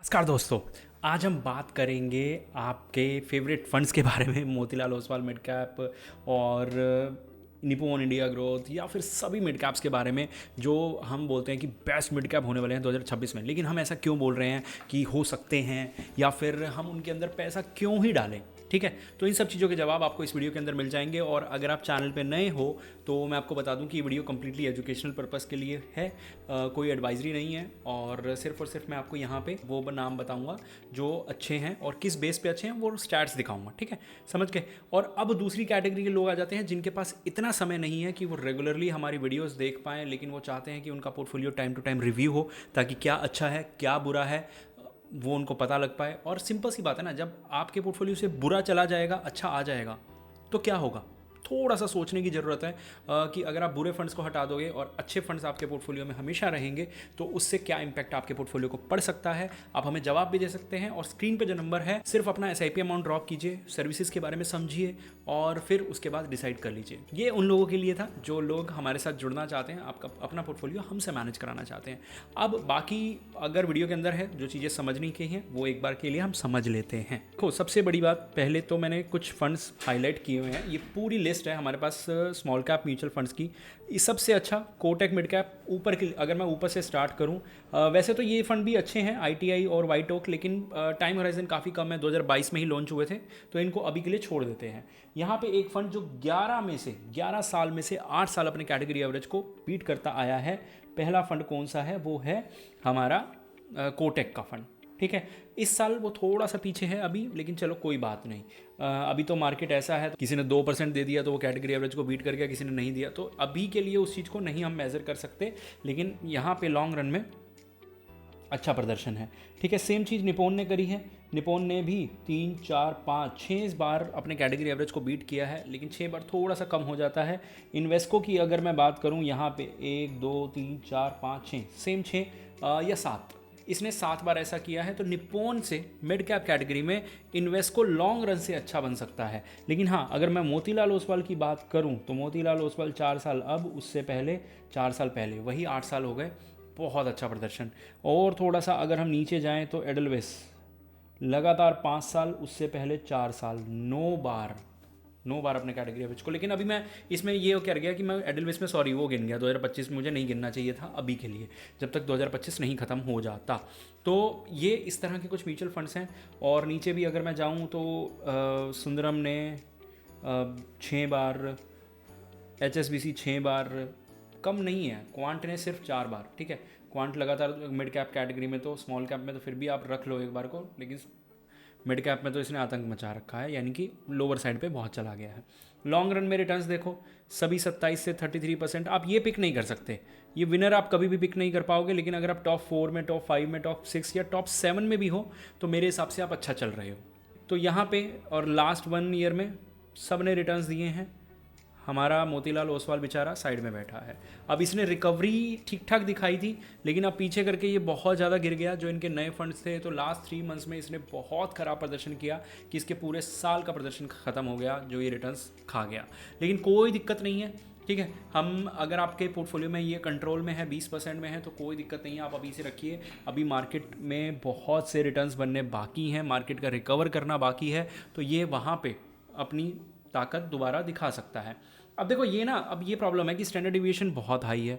नमस्कार दोस्तों। आज हम बात करेंगे आपके फेवरेट फंड्स के बारे में, मोतीलाल ओसवाल मिड कैप और निप्पॉन इंडिया ग्रोथ या फिर सभी मिड कैप्स के बारे में जो हम बोलते हैं कि बेस्ट मिड कैप होने वाले हैं 2026 में। लेकिन हम ऐसा क्यों बोल रहे हैं कि हो सकते हैं, या फिर हम उनके अंदर पैसा क्यों ही डालें? ठीक है, तो इन सब चीज़ों के जवाब आपको इस वीडियो के अंदर मिल जाएंगे। और अगर आप चैनल पे नए हो तो मैं आपको बता दूं कि ये वीडियो कम्प्लीटली एजुकेशनल पर्पज़ के लिए है, कोई एडवाइजरी नहीं है। और सिर्फ मैं आपको यहाँ पे वो नाम बताऊंगा जो अच्छे हैं और किस बेस पे अच्छे हैं, वो स्टैट्स दिखाऊंगा। ठीक है, समझ गए। और अब दूसरी कैटेगरी के लोग आ जाते हैं जिनके पास इतना समय नहीं है कि वो रेगुलरली हमारी वीडियोस देख पाएँ, लेकिन वो चाहते हैं कि उनका portfolio time to time review हो, ताकि क्या अच्छा है क्या बुरा है वो उनको पता लग पाए। और सिंपल सी बात है ना, जब आपके पोर्टफोलियो से बुरा चला जाएगा अच्छा आ जाएगा तो क्या होगा, थोड़ा सा सोचने की ज़रूरत है कि अगर आप बुरे फंड्स को हटा दोगे और अच्छे फंड्स आपके पोर्टफोलियो में हमेशा रहेंगे तो उससे क्या इंपैक्ट आपके पोर्टफोलियो को पड़ सकता है। आप हमें जवाब भी दे सकते हैं। और स्क्रीन पे जो नंबर है, सिर्फ अपना SIP अमाउंट ड्रॉप कीजिए, सर्विसेज के बारे में समझिए और फिर उसके बाद डिसाइड कर लीजिए। ये उन लोगों के लिए था जो लोग हमारे साथ जुड़ना चाहते हैं, आपका अपना पोर्टफोलियो हमसे मैनेज कराना चाहते हैं। अब बाकी अगर वीडियो के अंदर है जो चीज़ें समझनी की हैं वो एक बार के लिए हम समझ लेते हैं। देखो, सबसे बड़ी बात, पहले तो मैंने कुछ फंड्स हाईलाइट किए हुए हैं। ये पूरी लिस्ट है हमारे पास स्मॉल कैप म्यूचुअल फंड्स की। ये सबसे अच्छा कोटक मिड कैप ऊपर की, अगर मैं ऊपर से स्टार्ट करूं, वैसे तो ये फंड भी अच्छे हैं ITI और वाइट ओक, लेकिन टाइम होराइजन काफ़ी कम है, 2022 में ही लॉन्च हुए थे, तो इनको अभी के लिए छोड़ देते हैं। यहाँ पे एक फंड जो 11 साल में से 8 साल अपने कैटेगरी एवरेज को बीट करता आया है, पहला फंड कौन सा है, वो है हमारा कोटक का फंड। ठीक है, इस साल वो थोड़ा सा पीछे है अभी, लेकिन चलो कोई बात नहीं। अभी तो मार्केट ऐसा है, किसी ने 2% दे दिया तो वो कैटेगरी एवरेज को बीट कर गया, किसी ने नहीं दिया, तो अभी के लिए उस चीज़ को नहीं हम मेज़र कर सकते। लेकिन यहाँ पे लॉन्ग रन में अच्छा प्रदर्शन है। ठीक है, सेम चीज़ निप्पॉन ने करी है। निप्पॉन ने भी 3, 4, 5, 6 बार अपने कैटेगरी एवरेज को बीट किया है, लेकिन 6 बार थोड़ा सा कम हो जाता है। इन्वेस्को की अगर मैं बात करूं, यहाँ पे 1, 2, 3, 4, 5, 6, सेम 6 या 7, इसने 7 बार ऐसा किया है। तो निप्पॉन से मिड कैप कैटेगरी में इन्वेस्को लॉन्ग रन से अच्छा बन सकता है। लेकिन हाँ, अगर मैं मोतीलाल ओसवाल की बात करूं तो मोतीलाल ओसवाल 4 साल, अब उससे पहले 4 साल पहले, वही 8 साल हो गए, बहुत अच्छा प्रदर्शन। और थोड़ा सा अगर हम नीचे जाएं तो एडलवेस लगातार 5 साल, उससे पहले 4 साल, 9 बार अपने कैटेगरी एवरेज को। लेकिन अभी मैं इसमें ये कर गया कि मैं एडलवेस में, सॉरी, वो गिन गया 2025 में, मुझे नहीं गिनना चाहिए था अभी के लिए, जब तक 2025 नहीं ख़त्म हो जाता। तो ये इस तरह के कुछ म्यूचुअल फंड्स हैं। और नीचे भी अगर मैं जाऊँ तो सुंदरम ने 6 बार, HSBC 6 बार, कम नहीं है। क्वांट ने सिर्फ 4 बार। ठीक है, क्वांट लगातार मिड कैप कैटेगरी में, तो स्मॉल कैप में तो फिर भी आप रख लो एक बार को, लेकिन मिड कैप में तो इसने आतंक मचा रखा है, यानी कि लोअर साइड पे बहुत चला गया है। लॉन्ग रन में रिटर्न्स देखो, सभी 27 से 33%। आप ये पिक नहीं कर सकते, ये विनर आप कभी भी पिक नहीं कर पाओगे। लेकिन अगर आप टॉप 4 में, टॉप 5 में, टॉप 6 या टॉप 7 में भी हो तो मेरे हिसाब से आप अच्छा चल रहे हो। तो यहाँ पे और लास्ट 1 ईयर में सब ने रिटर्न्स दिए हैं। हमारा मोतीलाल ओसवाल बेचारा साइड में बैठा है। अब इसने रिकवरी ठीक ठाक दिखाई थी, लेकिन अब पीछे करके ये बहुत ज़्यादा गिर गया। जो इनके नए फंड्स थे, तो लास्ट 3 मंथ्स में इसने बहुत ख़राब प्रदर्शन किया कि इसके पूरे साल का प्रदर्शन ख़त्म हो गया, जो ये रिटर्न्स खा गया। लेकिन कोई दिक्कत नहीं है। ठीक है, हम अगर आपके पोर्टफोलियो में ये कंट्रोल में है, 20% में है, तो कोई दिक्कत नहीं है, आप अभी से रखिए। अभी मार्केट में बहुत से रिटर्न्स बनने बाकी हैं, मार्केट का रिकवर करना बाकी है, तो ये वहाँ पे अपनी ताकत दोबारा दिखा सकता है। अब देखो ये ना, अब ये प्रॉब्लम है कि स्टैंडर्ड डिविएशन बहुत हाई है,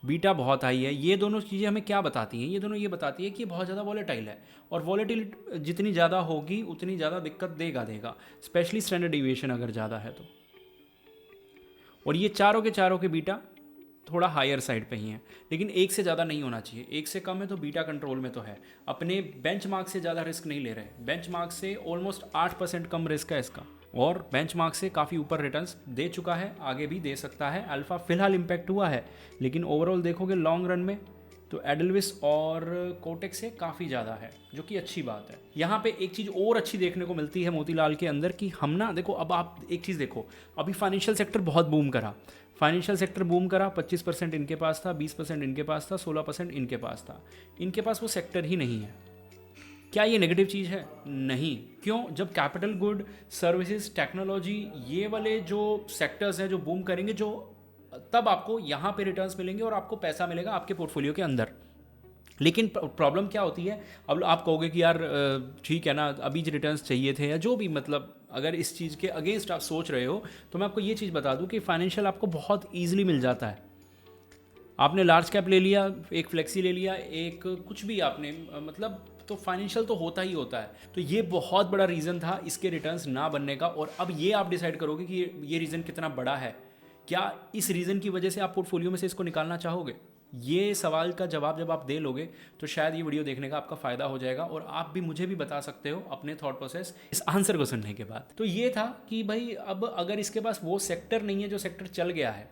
बीटा बहुत हाई है। ये दोनों चीज़ें हमें क्या बताती हैं? ये दोनों ये बताती है कि ये बहुत ज़्यादा वॉलेटाइल है, और वॉलेटिल जितनी ज़्यादा होगी उतनी ज़्यादा दिक्कत देगा, स्पेशली स्टैंडर्ड डिविएशन अगर ज़्यादा है तो। और ये चारों के बीटा थोड़ा हायर साइड पे ही है, लेकिन 1 से ज़्यादा नहीं होना चाहिए। 1 से कम है तो बीटा कंट्रोल में तो है। अपने बेंचमार्क से ज़्यादा रिस्क नहीं ले रहे, बेंचमार्क से ऑलमोस्ट 8% कम रिस्क है इसका, और बेंचमार्क से काफ़ी ऊपर रिटर्न्स दे चुका है, आगे भी दे सकता है। अल्फा फिलहाल इम्पैक्ट हुआ है, लेकिन ओवरऑल देखोगे लॉन्ग रन में तो एडलविस और कोटेक से काफ़ी ज़्यादा है, जो कि अच्छी बात है। यहाँ पे एक चीज़ और अच्छी देखने को मिलती है मोतीलाल के अंदर कि हम ना, देखो अब आप एक चीज़ देखो, अभी फाइनेंशियल सेक्टर बहुत बूम करा, 25% इनके पास था, 20% इनके पास था, 16% इनके पास था। इनके पास वो सेक्टर ही नहीं है। क्या ये नेगेटिव चीज़ है? नहीं। क्यों? जब कैपिटल गुड, सर्विसेज, टेक्नोलॉजी, ये वाले जो सेक्टर्स हैं जो बूम करेंगे, जो तब आपको यहाँ पे रिटर्न्स मिलेंगे और आपको पैसा मिलेगा आपके पोर्टफोलियो के अंदर। लेकिन प्रॉब्लम क्या होती है, अब आप कहोगे कि यार ठीक है ना, अभी जो रिटर्न्स चाहिए थे या जो भी, मतलब अगर इस चीज़ के अगेंस्ट आप सोच रहे हो तो मैं आपको ये चीज़ बता दूं कि फाइनेंशियल आपको बहुत ईजिली मिल जाता है। आपने लार्ज कैप ले लिया, एक फ्लेक्सी ले लिया, एक कुछ भी आपने मतलब, तो फाइनेंशियल तो होता ही होता है। तो ये बहुत बड़ा रीज़न था इसके रिटर्न्स ना बनने का। और अब ये आप डिसाइड करोगे कि ये रीज़न कितना बड़ा है। क्या इस रीज़न की वजह से आप पोर्टफोलियो में से इसको निकालना चाहोगे? ये सवाल का जवाब जब आप दे लोगे तो शायद ये वीडियो देखने का आपका फ़ायदा हो जाएगा, और आप भी मुझे भी बता सकते हो अपने थॉट प्रोसेस इस आंसर को सुनने के बाद। तो ये था कि भाई अब अगर इसके पास वो सेक्टर नहीं है जो सेक्टर चल गया है,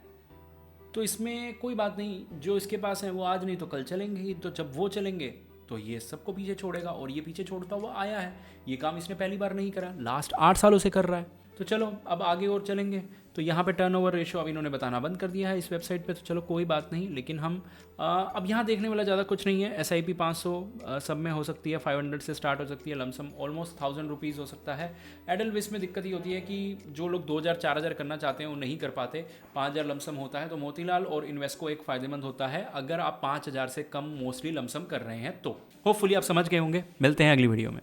तो इसमें कोई बात नहीं, जो इसके पास है वो आज नहीं तो कल चलेंगे ही। तो जब वो चलेंगे तो ये सबको पीछे छोड़ेगा, और ये पीछे छोड़ता हुआ आया है। ये काम इसने पहली बार नहीं करा, लास्ट 8 सालों से कर रहा है। तो चलो अब आगे और चलेंगे। तो यहाँ पे टर्नओवर रेशियो अब इन्होंने बताना बंद कर दिया है इस वेबसाइट पे, तो चलो कोई बात नहीं। लेकिन हम अब यहाँ देखने वाला ज़्यादा कुछ नहीं है। SIP 500 सब में हो सकती है, 500 से स्टार्ट हो सकती है, लमसम ऑलमोस्ट 1000 रुपीज़ हो सकता है। एडलविस में दिक्कत ही होती है कि जो लोग 2000-4000 करना चाहते हैं वो नहीं कर पाते, 5000 लमसम होता है। तो मोतीलाल और इन्वेस्को एक फ़ायदेमंद होता है अगर आप 5000 से कम मोस्टली लमसम कर रहे हैं। तो होपफुली आप समझ गए होंगे। मिलते हैं अगली वीडियो में।